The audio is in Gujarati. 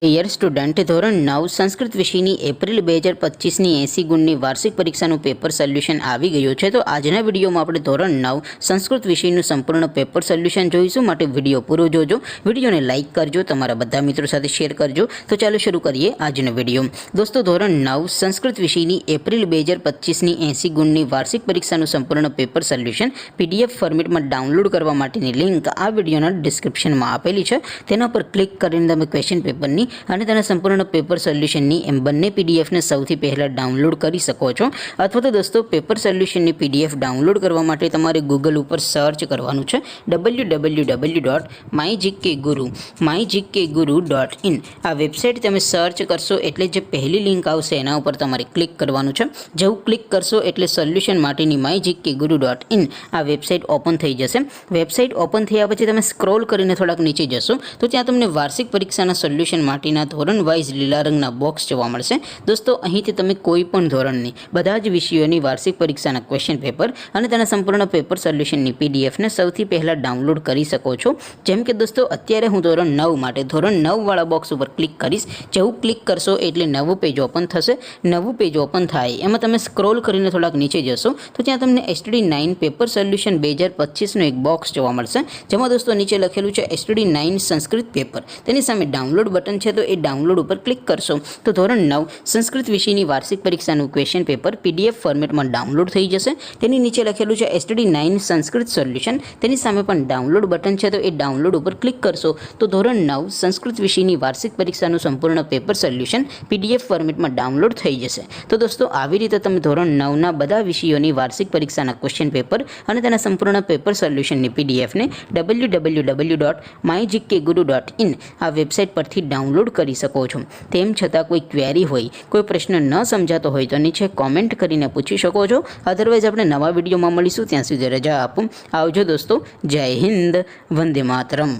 ડિયર સ્ટુડન્ટ, ધોરણ 9 સંસ્કૃત વિષયની એપ્રિલ 2025ની 80 ગુણની વાર્ષિક પરીક્ષાનું પેપર સોલ્યુશન આવી ગયું છે। તો આજના વિડીયોમાં આપણે ધોરણ 9 સંસ્કૃત વિષયનું સંપૂર્ણ પેપર સોલ્યુશન જોઈશું। માટે વિડીયો પૂરો જોજો, વિડીયોને લાઇક કરજો, તમારા બધા મિત્રો સાથે શેર કરજો। તો ચાલો શરૂ કરીએ આજનો વિડીયો। દોસ્તો, ધોરણ 9 સંસ્કૃત વિષયની એપ્રિલ 2025ની 80 ગુણની વાર્ષિક પરીક્ષાનું સંપૂર્ણ પેપર સોલ્યુશન પીડીએફ ફોર્મેટમાં ડાઉનલોડ કરવા માટેની લિંક આ વિડીયોના ડિસ્ક્રિપ્શનમાં આપેલી છે। તેના પર ક્લિક કરીને તમે ક્વેશ્ચન પેપરની અને તેના સંપૂર્ણ પેપર સોલ્યુશનની એમ બંને પીડીએફને સૌથી પહેલાં ડાઉનલોડ કરી શકો છો। અથવા તો દોસ્તો, પેપર સોલ્યુશનની પીડીએફ ડાઉનલોડ કરવા માટે તમારે ગૂગલ ઉપર સર્ચ કરવાનું છે www.mygkguru.in। આ વેબસાઇટ તમે સર્ચ કરશો એટલે જે પહેલી લિંક આવશે એના ઉપર તમારે ક્લિક કરવાનું છે। જેવું ક્લિક કરશો એટલે સોલ્યુશન માટેની mygkguru.in આ વેબસાઇટ ઓપન થઈ જશે। વેબસાઇટ ઓપન થયા પછી તમે સ્ક્રોલ કરીને થોડાક નીચે જશો તો ત્યાં તમને વાર્ષિક પરીક્ષાના સોલ્યુશન માટેના ધોરણ વાઇઝ લીલા રંગના બોક્સ જોવા મળશે। દોસ્તો, અહીંથી તમે કોઈ પણ ધોરણની બધા જ વિષયોની વાર્ષિક પરીક્ષાના ક્વેશ્ચન પેપર અને તેના સંપૂર્ણ પેપર સોલ્યુશનની પીડીએફને સૌથી પહેલાં ડાઉનલોડ કરી શકો છો। જેમ કે દોસ્તો, અત્યારે હું ધોરણ 9 માટે ધોરણ 9 વાળા બોક્સ ઉપર ક્લિક કરીશ। જેવું ક્લિક કરશો એટલે નવું પેજ ઓપન થશે। નવું પેજ ઓપન થાય એમાં તમે સ્ક્રોલ કરીને થોડાક નીચે જશો તો ત્યાં તમને STD9 પેપર સોલ્યુશન 2025નું એક બોક્સ જોવા મળશે, જેમાં દોસ્તો નીચે લખેલું છે STD9 સંસ્કૃત પેપર। તેની સામે ડાઉનલોડ બટન છે, તો એ ડાઉનલોડ ઉપર ક્લિક કરશો તો ધોરણ 9 સંસ્કૃત વિષયની વાર્ષિક પરીક્ષાનું ક્વેશ્ચન પેપર પીડીએફ ફોર્મેટમાં ડાઉનલોડ થઈ જશે। તેની નીચે લખેલું છે STD9 સંસ્કૃત સોલ્યુશન, તેની સામે પણ ડાઉનલોડ બટન છે, તો એ ડાઉનલોડ ઉપર ક્લિક કરશો તો ધોરણ 9 સંસ્કૃત વિષયની વાર્ષિક પરીક્ષાનું સંપૂર્ણ પેપર સોલ્યુશન પીડીએફ ફોર્મેટમાં ડાઉનલોડ થઈ જશે। તો દોસ્તો, આવી રીતે તમે ધોરણ 9ના બધા વિષયોની વાર્ષિક પરીક્ષાના ક્વેશ્ચન પેપર અને તેના સંપૂર્ણ પેપર સોલ્યુશનની પીડીએફને www.mygkguru.in આ વેબસાઇટ પરથી ડાઉનલોડ કરી શકો છો। તેમ છતાં કોઈ ક્વેરી હોય, કોઈ પ્રશ્ન ન સમજાતો હોય તો નીચે કોમેન્ટ કરીને પૂછી શકો છો। અધરવાઇઝ આપણે નવા વિડીયોમાં મળીશું, ત્યાં સુધી રજા આપો। આવજો દોસ્તો, જય હિન્દ, વંદે માતરમ।